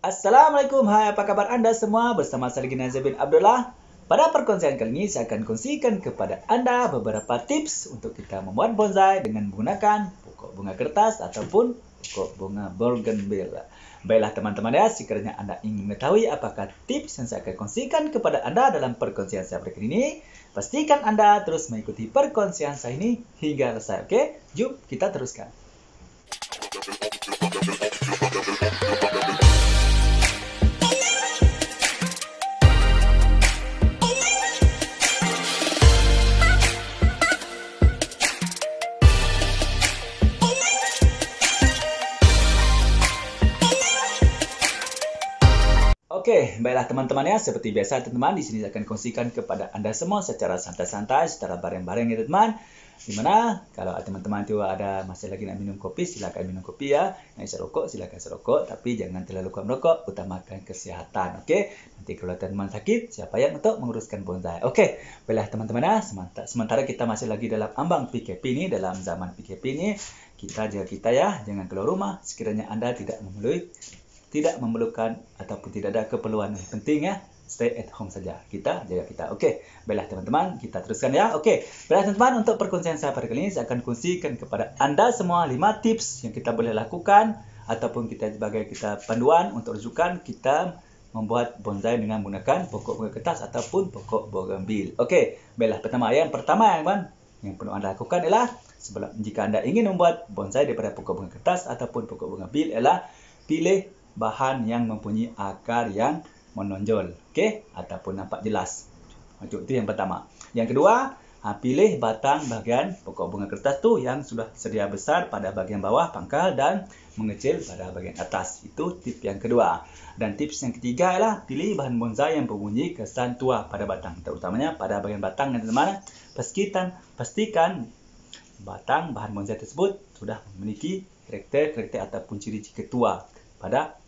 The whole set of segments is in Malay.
Assalamualaikum, hai apa kabar Anda semua? Bersama saya Nazir bin Abdullah. Pada perkongsian kali ini saya akan kongsikan kepada Anda beberapa tips untuk kita membuat bonsai dengan menggunakan pokok bunga kertas ataupun pokok bunga bougainville. Baiklah teman-teman ya, sekiranya Anda ingin mengetahui apakah tips yang saya akan kongsikan kepada Anda dalam perkongsian saya berikut ini, pastikan Anda terus mengikuti perkongsian saya ini hingga selesai. Oke, jom kita teruskan. Oke, baiklah teman-teman ya. Seperti biasa teman-teman, di sini saya akan kongsikan kepada Anda semua secara santai-santai, secara bareng-bareng ya teman-teman. Dimana kalau teman-teman itu ada masih lagi nak minum kopi, silakan minum kopi ya. Nak isap rokok, silakan isap rokok. Tapi jangan terlalu kuat merokok, utamakan kesihatan. Oke, nanti kalau teman-teman sakit, siapa yang untuk menguruskan bonsai? Oke, baiklah teman-teman ya. Sementara kita masih lagi dalam ambang PKP ini, dalam zaman PKP ini, kita jaga kita ya, jangan keluar rumah. Sekiranya Anda tidak memerlukan ataupun tidak ada keperluan yang penting ya, stay at home saja. Kita jaga kita. Oke, baiklah teman-teman, kita teruskan ya. Oke, baiklah teman-teman, untuk perkongsian saya pada kali ini saya akan kongsikan kepada Anda semua 5 tips yang kita boleh lakukan ataupun kita sebagai kita panduan untuk rujukan kita membuat bonsai dengan menggunakan pokok bunga kertas ataupun pokok bougainville. Oke, baiklah yang pertama yang perlu Anda lakukan adalah jika Anda ingin membuat bonsai daripada pokok bunga kertas ataupun pokok bougainville adalah pilih bahan yang mempunyai akar yang menonjol, okey, ataupun nampak jelas. Itu yang pertama. Yang kedua, pilih batang bahagian pokok bunga kertas tu yang sudah sedia besar pada bahagian bawah pangkal dan mengecil pada bahagian atas. Itu tip yang kedua. Dan tips yang ketiga ialah pilih bahan bonsai yang mempunyai kesan tua pada batang, terutamanya pada bahagian batang teman-teman. Pastikan batang bahan bonsai tersebut sudah memiliki karakter ataupun ciri-ciri tua pada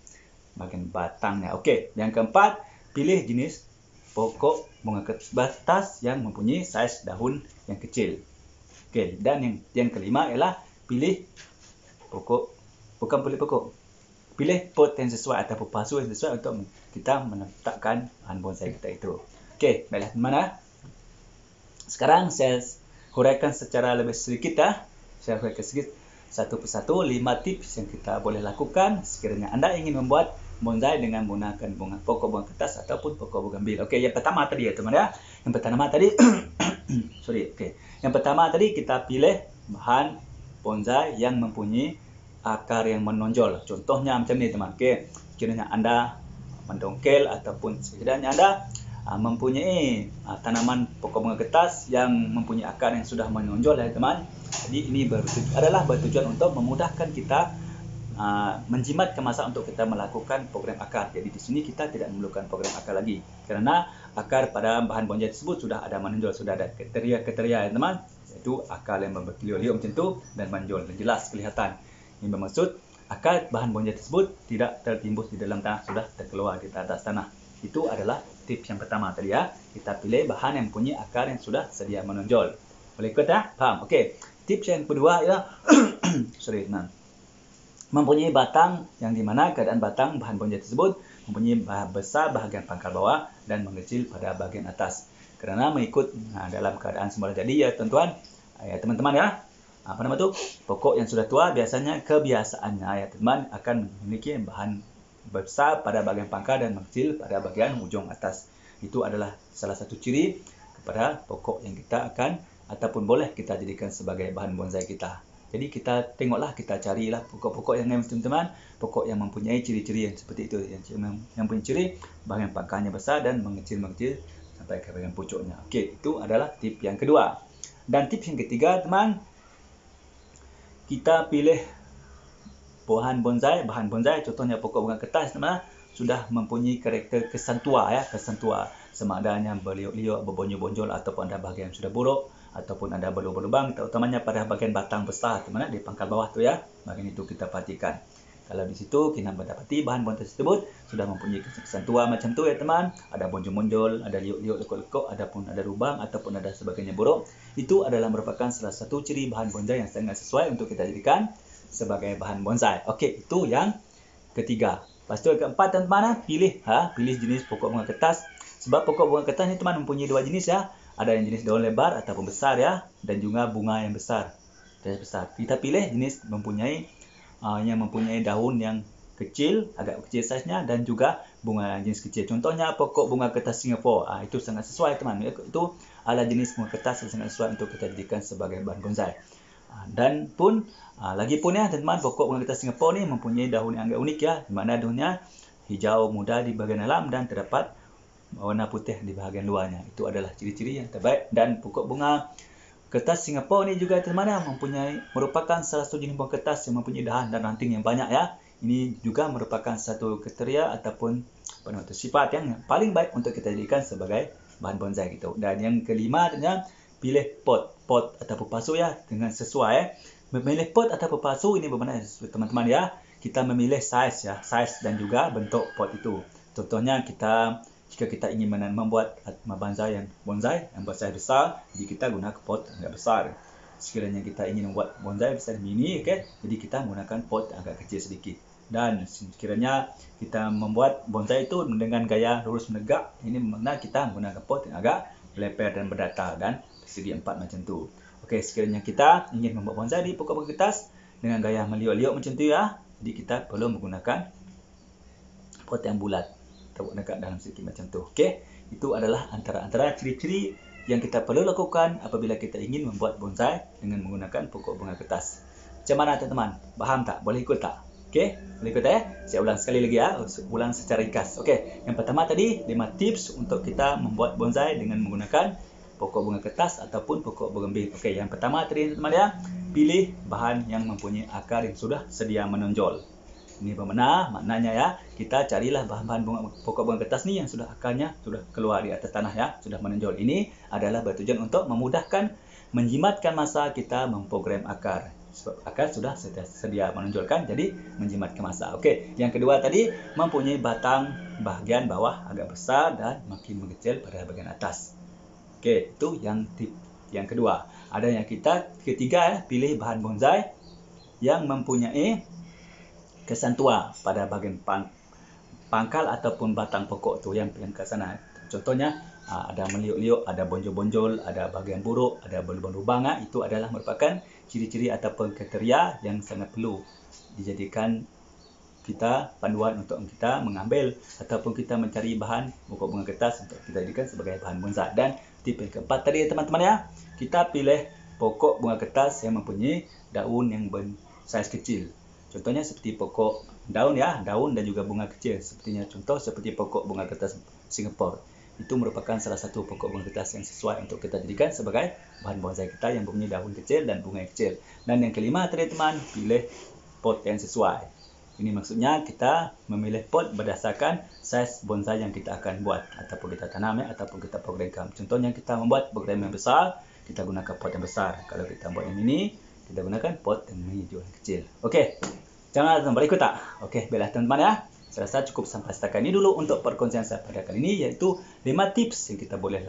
bahagian batangnya. Okey, yang keempat, pilih jenis pokok bunga kertas yang mempunyai saiz daun yang kecil. Okey, dan yang kelima ialah pilih pilih pot yang sesuai ataupun pasu yang sesuai untuk kita meletakkan bahan bonsai kita itu. Okey, baiklah teman-teman. Sekarang saya huraikan secara lebih sedikit ya. Saya huraikan sedikit satu persatu 5 tips yang kita boleh lakukan sekiranya Anda ingin membuat bonsai dengan menggunakan pokok bunga kertas ataupun pokok bougainville. Okey, yang pertama tadi ya teman ya. Yang pertama tadi Yang pertama tadi kita pilih bahan bonsai yang mempunyai akar yang menonjol. Contohnya macam ni teman. Okey, sekiranya Anda mendongkel ataupun sekiranya Anda mempunyai tanaman pokok bunga kertas yang mempunyai akar yang sudah menonjol ya teman. Jadi ini bertujuan untuk memudahkan kita menjimatkan masa untuk kita melakukan program akar. Jadi di sini kita tidak memerlukan program akar lagi kerana akar pada bahan bonsai tersebut sudah ada menonjol, sudah ada kriteria ya teman, iaitu akar yang berkeliuk-liuk macam tu dan menonjol dan jelas kelihatan. Ini bermaksud akar bahan bonsai tersebut tidak tertimbus di dalam tanah, sudah terkeluar di atas tanah. Itu adalah tips yang pertama tadi ya. Kita pilih bahan yang mempunyai akar yang sudah sedia menonjol. Boleh ikut ya? Faham? Okey. Tips yang kedua ialah mempunyai batang yang di mana keadaan batang bahan bonsai tersebut mempunyai besar bahagian pangkal bawah dan mengecil pada bahagian atas. Kerana mengikut dalam keadaan semula jadi ya tuan-tuan, ya teman-teman ya. Pokok yang sudah tua biasanya kebiasaannya ya teman akan memiliki bahan besar pada bahagian pangkal dan mengecil pada bahagian ujung atas. Itu adalah salah satu ciri kepada pokok yang kita akan ataupun boleh kita jadikan sebagai bahan bonsai kita. Jadi kita tengoklah, kita carilah pokok-pokok yang teman-teman, pokok yang mempunyai ciri-ciri yang seperti itu, yang punya ciri bahagian pangkalnya besar dan mengecil-mengecil sampai ke bahagian pucuknya. Okey, itu adalah tip yang kedua. Dan tips yang ketiga teman, kita pilih bahan bonsai contohnya pokok bunga kertas teman, sudah mempunyai karakter kesan tua ya, kesan tua, sama adanya berliuk-liuk, berbonjol-bonjol ataupun ada bahagian yang sudah buruk ataupun ada berlubang-lubang, terutamanya pada bahagian batang besar teman di pangkal bawah tu ya. Bahagian itu kita perhatikan. Kalau di situ kita mendapati bahan bonsai tersebut sudah mempunyai kesan tua macam tu ya teman, ada bonjol-bonjol, ada liuk-liuk, lekuk-lekuk, ataupun ada lubang ataupun ada sebagainya buruk, itu adalah merupakan salah satu ciri bahan bonsai yang sangat sesuai untuk kita jadikan sebagai bahan bonsai. Okey, itu yang ketiga. Lepas tu yang keempat teman-teman, pilih jenis pokok bunga kertas. Sebab pokok bunga kertas ni teman mempunyai dua jenis ya. Ada yang jenis daun lebar ataupun besar ya, dan juga bunga yang besar. Kita pilih jenis yang mempunyai daun yang kecil, agak kecil saiznya, dan juga bunga jenis kecil. Contohnya pokok bunga kertas Singapura. Itu sangat sesuai teman. Itu adalah jenis bunga kertas yang sangat sesuai untuk kita jadikan sebagai bahan bonsai. Dan pun lagi pun ya teman-teman, pokok bunga kertas Singapura ni mempunyai daun yang agak unik ya, di mana daunnya hijau muda di bahagian dalam dan terdapat warna putih di bahagian luarnya. Itu adalah ciri-ciri yang terbaik. Dan pokok bunga kertas Singapura ni juga teman-teman merupakan salah satu jenis bunga kertas yang mempunyai dahan dan ranting yang banyak ya. Ini juga merupakan satu kriteria ataupun sifat yang paling baik untuk kita jadikan sebagai bahan bonsai gitu. Dan yang kelima adalah pilih pot ataupun pasu ya, dengan sesuai. Memilih pot ataupun pasu ini bermakna teman-teman ya, kita memilih saiz dan juga bentuk pot itu. Contohnya jika kita ingin membuat bonsai yang saiz besar, jadi kita guna pot yang agak besar. Sekiranya kita ingin membuat bonsai besar mini, jadi kita menggunakan pot yang agak kecil sedikit. Dan sekiranya kita membuat bonsai itu dengan gaya lurus menegak, ini bermakna kita menggunakan pot yang agak lebar dan berdatar dan segi empat macam tu. Okey, sekiranya kita ingin membuat bonsai di pokok bunga kertas dengan gaya meliuk-liuk macam tu ya, jadi kita perlu menggunakan pot yang bulat atau menegak dalam segi macam tu. Okey, itu adalah antara ciri-ciri yang kita perlu lakukan apabila kita ingin membuat bonsai dengan menggunakan pokok bunga kertas. Macam mana teman-teman? Faham tak? Boleh ikut tak? Okey, boleh ikut ya? Saya ulang sekali lagi ya, ulang secara ringkas. Okey, yang pertama tadi 5 tips untuk kita membuat bonsai dengan menggunakan pokok bunga kertas ataupun pokok bougainville. Okey, yang pertama tadi teman-teman ya, pilih bahan yang mempunyai akar yang sudah sedia menonjol. Ini maknanya ya, kita carilah bahan-bahan pokok bunga kertas ni yang sudah akarnya sudah keluar di atas tanah ya, sudah menonjol. Ini adalah bertujuan untuk memudahkan menjimatkan masa kita memprogram akar. Sebab akar sudah sedia menonjolkan, jadi menjimatkan masa. Okey, yang kedua tadi mempunyai batang bahagian bawah agak besar dan makin mengecil pada bahagian atas. Okey, itu yang kedua. Ada yang ketiga ya, pilih bahan bonsai yang mempunyai kesan tua pada bahagian pangkal ataupun batang pokok tu yang ke sana. Contohnya ada meliuk-liuk, ada bonjol-bonjol, ada bahagian buruk, ada lubang-lubang. Itu adalah merupakan ciri-ciri ataupun kriteria yang sangat perlu dijadikan kita panduan untuk kita mengambil ataupun kita mencari bahan pokok bunga kertas untuk kita jadikan sebagai bahan bonsai. Dan tip yang keempat tadi teman-teman ya, kita pilih pokok bunga kertas yang mempunyai daun yang bersaiz kecil. Contohnya seperti pokok daun dan juga bunga kecil. Seperti pokok bunga kertas Singapura. Itu merupakan salah satu pokok bunga kertas yang sesuai untuk kita jadikan sebagai bahan bonsai kita yang mempunyai daun kecil dan bunga kecil. Dan yang kelima teman-teman, pilih pot yang sesuai. Ini maksudnya kita memilih pot berdasarkan saiz bonsai yang kita akan buat ataupun kita tanam ataupun kita programkan. Contohnya kita membuat program yang besar, kita gunakan pot yang besar. Kalau kita buat yang mini, kita gunakan pot yang mini yang kecil. Okey. Jangan lupa ikut tak? Okey, baiklah teman-teman ya. Saya rasa cukup sampai setakat ini dulu untuk perkongsian saya pada kali ini, iaitu 5 tips yang kita boleh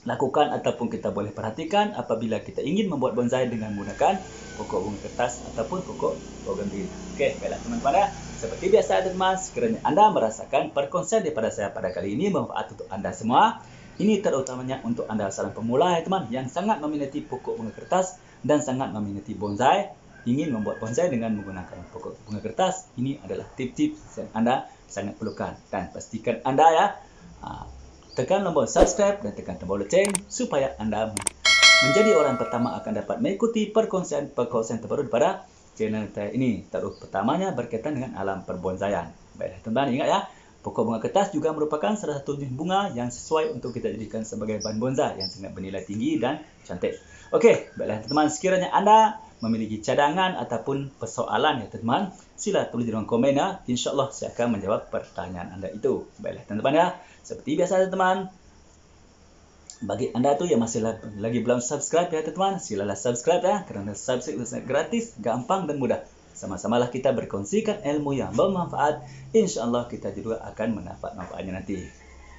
lakukan ataupun kita boleh perhatikan apabila kita ingin membuat bonsai dengan menggunakan pokok bunga kertas ataupun pokok bougainville. Okey, baiklah teman-teman ya. Seperti biasa teman-teman, sekiranya anda merasakan perkongsian daripada saya pada kali ini bermanfaat untuk anda semua, ini terutamanya untuk anda seorang pemula ya teman, yang sangat meminati pokok bunga kertas dan sangat meminati bonsai, ingin membuat bonsai dengan menggunakan pokok bunga kertas. Ini adalah tip-tip yang anda sangat perlukan. Dan pastikan anda ya, tekan tombol subscribe dan tekan tombol loceng supaya anda menjadi orang pertama akan dapat mengikuti perkongsian terbaru daripada channel saya ini. Terus pertamanya berkaitan dengan alam perbonsaian. Baiklah teman-teman, ingat ya, pokok bunga kertas juga merupakan salah satu jenis bunga yang sesuai untuk kita jadikan sebagai bahan bonsai yang sangat bernilai tinggi dan cantik. Okey, baiklah teman-teman, sekiranya anda memiliki cadangan ataupun persoalan ya teman-teman, sila tulis di ruang komen ya. InsyaAllah saya akan menjawab pertanyaan anda itu. Baiklah teman-teman ya, seperti biasa teman-teman, bagi anda tu yang masih lagi belum subscribe ya teman-teman, silalah subscribe ya, kerana subscribe itu sangat gratis, gampang dan mudah. Sama-samalah kita berkongsikan ilmu yang bermanfaat. InsyaAllah kita juga akan mendapat manfaatnya nanti.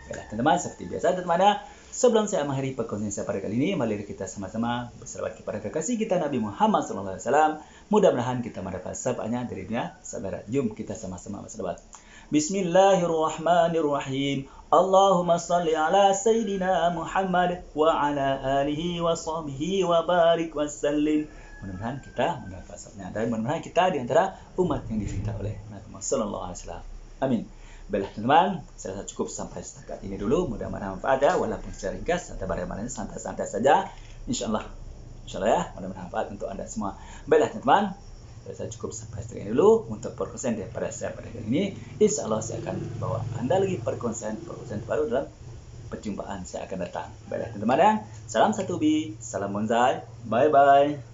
Baiklah teman-teman, seperti biasa teman-teman ya, sebelum saya mengakhiri perkongsian saya pada kali ini, mari kita sama-sama berselawat kepada kekasih kita Nabi Muhammad SAW. Mudah-mudahan kita mendapat syafaatnya dari dunia akhirat. Jom kita sama-sama berselawat. Bismillahirrahmanirrahim. Allahumma salli ala Sayyidina Muhammad wa ala alihi wa sahbihi wa barik wa sallim. Mudah-mudahan kita mendapat syafaatnya. Dan mudah-mudahan kita di antara umat yang dicintai oleh Nabi Muhammad sallallahu alaihi wasallam. Amin. Baiklah teman-teman, saya rasa cukup sampai setakat ini dulu. Mudah-mudahan manfaat ya, walaupun secara ringkas atau barang-barang santai-santai saja. Insyaallah ya, mudah-mudahan manfaat untuk Anda semua. Baiklah teman-teman, saya cukup sampai setakat ini dulu untuk perkongsian daripada saya pada kali ini. Insyaallah saya akan bawa Anda lagi perkongsian baru dalam perjumpaan saya akan datang. Baiklah teman-teman ya, salam satu bi, salam bonsai, bye-bye.